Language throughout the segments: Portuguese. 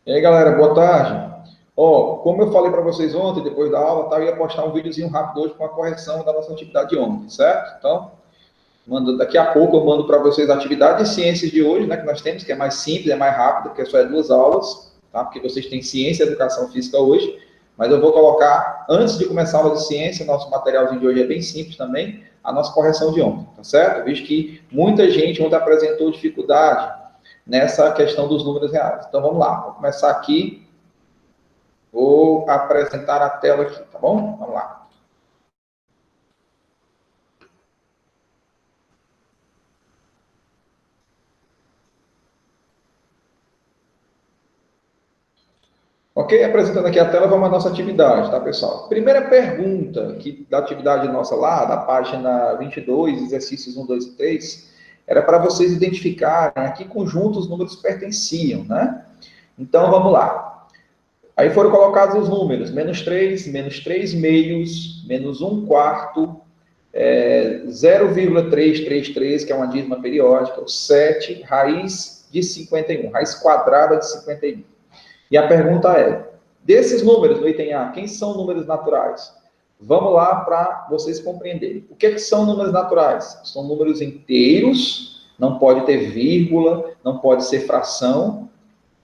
E aí, galera, boa tarde. Ó, como eu falei para vocês ontem, depois da aula, tá, eu ia postar um videozinho rápido hoje com a correção da nossa atividade de ontem, certo? Então, daqui a pouco eu mando para vocês a atividade de ciências de hoje, né, que nós temos, que é mais simples, é mais rápida, porque só é 2 aulas, tá? Porque vocês têm ciência e educação física hoje, mas eu vou colocar, antes de começar a aula de ciência, nosso materialzinho de hoje é bem simples também, a nossa correção de ontem, tá certo? Eu vejo que muita gente ontem apresentou dificuldade nessa questão dos números reais. Então, vamos lá, vou começar aqui. Vou apresentar a tela aqui, tá bom? Vamos lá. Ok? Apresentando aqui a tela, vamos à nossa atividade, tá, pessoal? Primeira pergunta da atividade nossa lá, da página 22, exercícios 1, 2 e 3, era para vocês identificarem a que conjunto os números pertenciam, né? Então, vamos lá. Aí foram colocados os números, menos 3 meios, menos 1 quarto, 0,333, que é uma dízima periódica, o 7, raiz de 51, raiz quadrada de 51. E a pergunta é, desses números no item A, quem são números naturais? Vamos lá para vocês compreenderem. O que são números naturais? São números inteiros, não pode ter vírgula, não pode ser fração,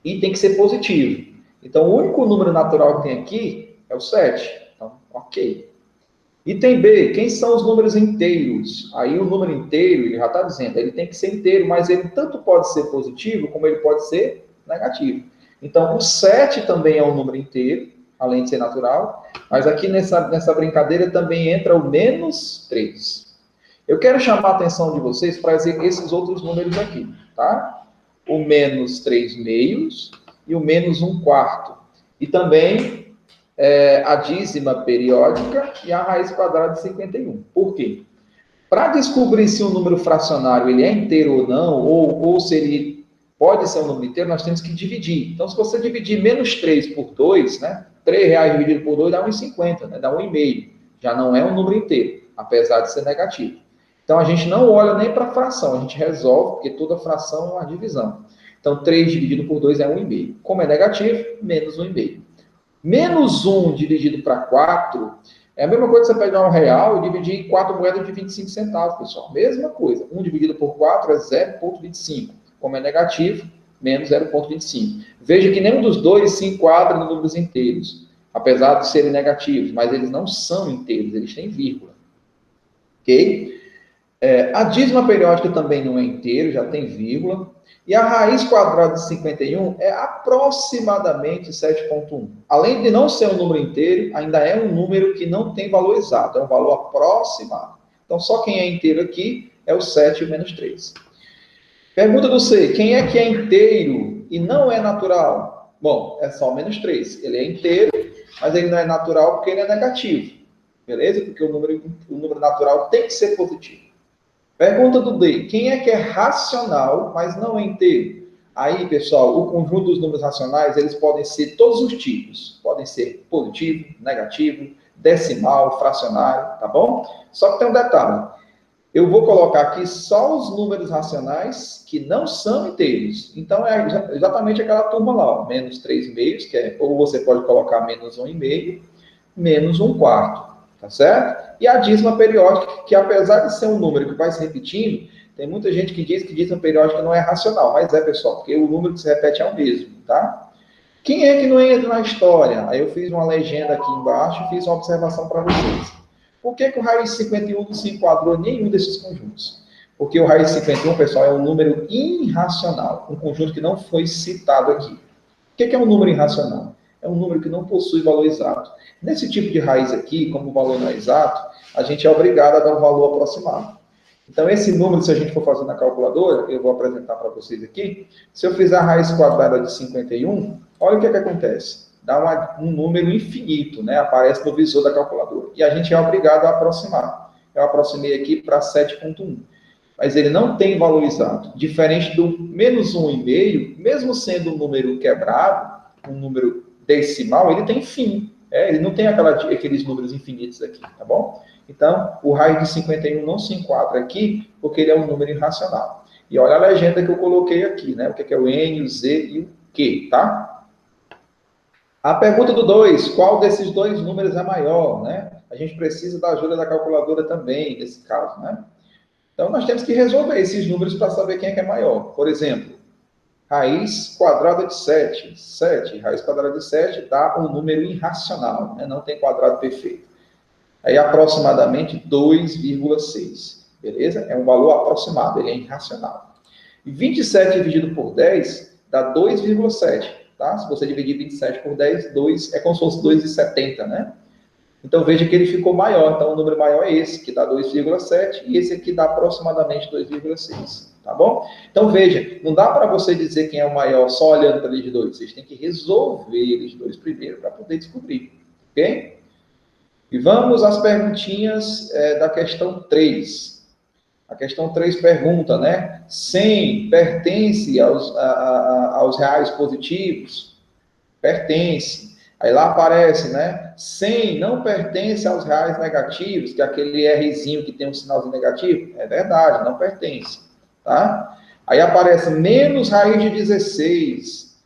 e tem que ser positivo. Então, o único número natural que tem aqui é o 7. Então, ok. Item B, quem são os números inteiros? Aí o número inteiro, ele já está dizendo, ele tem que ser inteiro, mas ele tanto pode ser positivo, como ele pode ser negativo. Então, o 7 também é um número inteiro, além de ser natural, mas aqui nessa brincadeira também entra o menos 3. Eu quero chamar a atenção de vocês para esses outros números aqui, tá? O menos 3 meios e o menos 1 quarto. E também a dízima periódica e a raiz quadrada de 51. Por quê? Para descobrir se um número fracionário ele é inteiro ou não, ou se ele pode ser um número inteiro, nós temos que dividir. Então, se você dividir menos 3 por 2, né, R$3 dividido por 2 dá 1,50, né, dá 1,5. Já não é um número inteiro, apesar de ser negativo. Então, a gente não olha nem para a fração, a gente resolve, porque toda fração é uma divisão. Então, 3 dividido por 2 é 1,5. Como é negativo, menos 1,5. Menos 1 dividido para 4 é a mesma coisa que você pegar R$1 e dividir em 4 moedas de 25 centavos, pessoal. Mesma coisa. 1 dividido por 4 é 0,25. Como é negativo, menos 0,25. Veja que nenhum dos dois se enquadra nos números inteiros, apesar de serem negativos, mas eles não são inteiros, eles têm vírgula. Ok? A dízima periódica também não é inteiro, já tem vírgula. E a raiz quadrada de 51 é aproximadamente 7,1. Além de não ser um número inteiro, ainda é um número que não tem valor exato, é um valor aproximado. Então, só quem é inteiro aqui é o 7 e o menos 3. Pergunta do C, quem é que é inteiro e não é natural? Bom, é só o menos 3. Ele é inteiro, mas ele não é natural porque ele é negativo. Beleza? Porque o número natural tem que ser positivo. Pergunta do D. Quem é que é racional, mas não é inteiro? Aí, pessoal, o conjunto dos números racionais, eles podem ser todos os tipos. Podem ser positivo, negativo, decimal, fracionário, tá bom? Só que tem um detalhe. Eu vou colocar aqui só os números racionais que não são inteiros. Então, é exatamente aquela turma lá, ó, menos 3 meios, que é, ou você pode colocar menos 1,5, menos 1 quarto. Tá certo? E a dízima periódica, que apesar de ser um número que vai se repetindo, tem muita gente que diz que dízima periódica não é racional, mas é, pessoal, porque o número que se repete é o mesmo, tá? Quem é que não entra na história? Aí eu fiz uma legenda aqui embaixo e fiz uma observação para vocês. Por que o raiz de 51 não se enquadrou em nenhum desses conjuntos? Porque o raiz de 51, pessoal, é um número irracional, um conjunto que não foi citado aqui. O que é um número irracional? É um número que não possui valor exato. Nesse tipo de raiz aqui, como o valor não é exato, a gente é obrigado a dar um valor aproximado. Então, esse número, se a gente for fazer na calculadora, eu vou apresentar para vocês aqui, se eu fizer a raiz quadrada de 51, olha o que acontece. Dá um número infinito, né? Aparece no visor da calculadora. E a gente é obrigado a aproximar. Eu aproximei aqui para 7,1. Mas ele não tem valor exato. Diferente do menos 1,5, mesmo sendo um número quebrado, um número decimal, ele tem fim. Ele não tem aqueles números infinitos aqui, tá bom? Então, o raiz de 51 não se enquadra aqui, porque ele é um número irracional. E olha a legenda que eu coloquei aqui, né? O que é o N, o Z e o Q, tá? A pergunta do 2, qual desses dois números é maior, né? A gente precisa da ajuda da calculadora também, nesse caso, né? Então, nós temos que resolver esses números para saber quem é que é maior. Por exemplo, raiz quadrada de 7. 7, raiz quadrada de 7 dá um número irracional, né? Não tem quadrado perfeito. Aí, aproximadamente 2,6. Beleza? É um valor aproximado, ele é irracional. E 27 dividido por 10 dá 2,7. Tá? Se você dividir 27 por 10, 2 é como se fosse 2,70, né? Então, veja que ele ficou maior. Então, o número maior é esse, que dá 2,7, e esse aqui dá aproximadamente 2,6. Tá bom? Então, veja, não dá para você dizer quem é o maior só olhando para eles dois. Vocês têm que resolver eles dois primeiro para poder descobrir. Ok? E vamos às perguntinhas da questão 3. A questão 3 pergunta, né? 100 pertence aos reais positivos? Pertence. Aí lá aparece, né? 100 não pertence aos reais negativos, que é aquele Rzinho que tem um sinalzinho negativo. É verdade, não pertence. Tá? Aí aparece menos raiz de 16.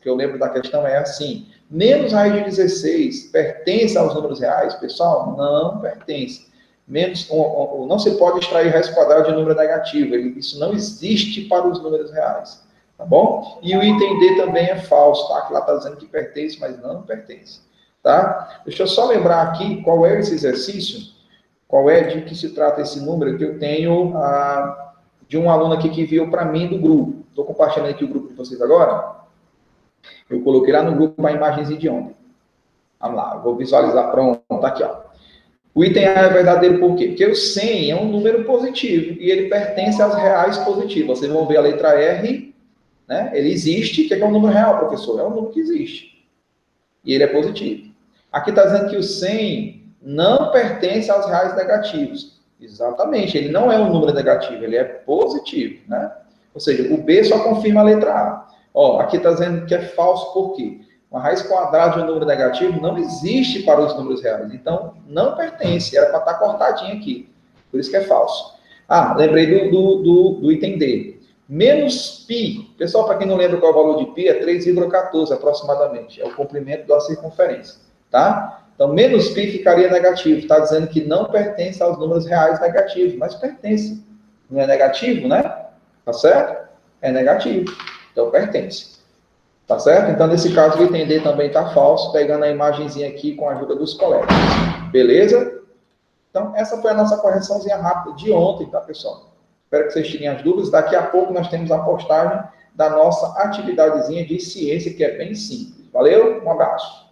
Que eu lembro da questão é assim. Menos raiz de 16 pertence aos números reais? Pessoal, não pertence. Não se pode extrair raiz quadrada de número negativo. Isso não existe para os números reais. Tá bom? E o item D também é falso, tá? Que lá está dizendo que pertence, mas não pertence. Tá? Deixa eu só lembrar aqui qual é esse exercício, qual é de que se trata esse número que eu tenho de um aluno aqui que enviou para mim do grupo. Estou compartilhando aqui o grupo de vocês agora. Eu coloquei lá no grupo a imagenzinha de ontem. Vamos lá, eu vou visualizar. Pronto, tá aqui, ó. O item A é verdadeiro por quê? Porque o 100 é um número positivo e ele pertence aos reais positivos. Vocês vão ver a letra R, né? Ele existe. O que é um número real, professor? É um número que existe. E ele é positivo. Aqui está dizendo que o 100 não pertence aos reais negativos. Exatamente, ele não é um número negativo, ele é positivo, né? Ou seja, o B só confirma a letra A. Ó, aqui está dizendo que é falso por quê? Uma raiz quadrada de um número negativo não existe para os números reais. Então, não pertence. Era para estar cortadinho aqui. Por isso que é falso. Ah, lembrei do item D. Menos π. Pessoal, para quem não lembra qual é o valor de π, é 3,14 aproximadamente. É o comprimento da circunferência. Tá? Então, menos π ficaria negativo. Está dizendo que não pertence aos números reais negativos. Mas pertence. Não é negativo, né? Tá certo? É negativo. Então, pertence. Tá certo? Então, nesse caso, o item D também está falso, pegando a imagenzinha aqui com a ajuda dos colegas. Beleza? Então, essa foi a nossa correçãozinha rápida de ontem, tá, pessoal? Espero que vocês tirem as dúvidas. Daqui a pouco nós temos a postagem da nossa atividadezinha de ciência, que é bem simples. Valeu? Um abraço.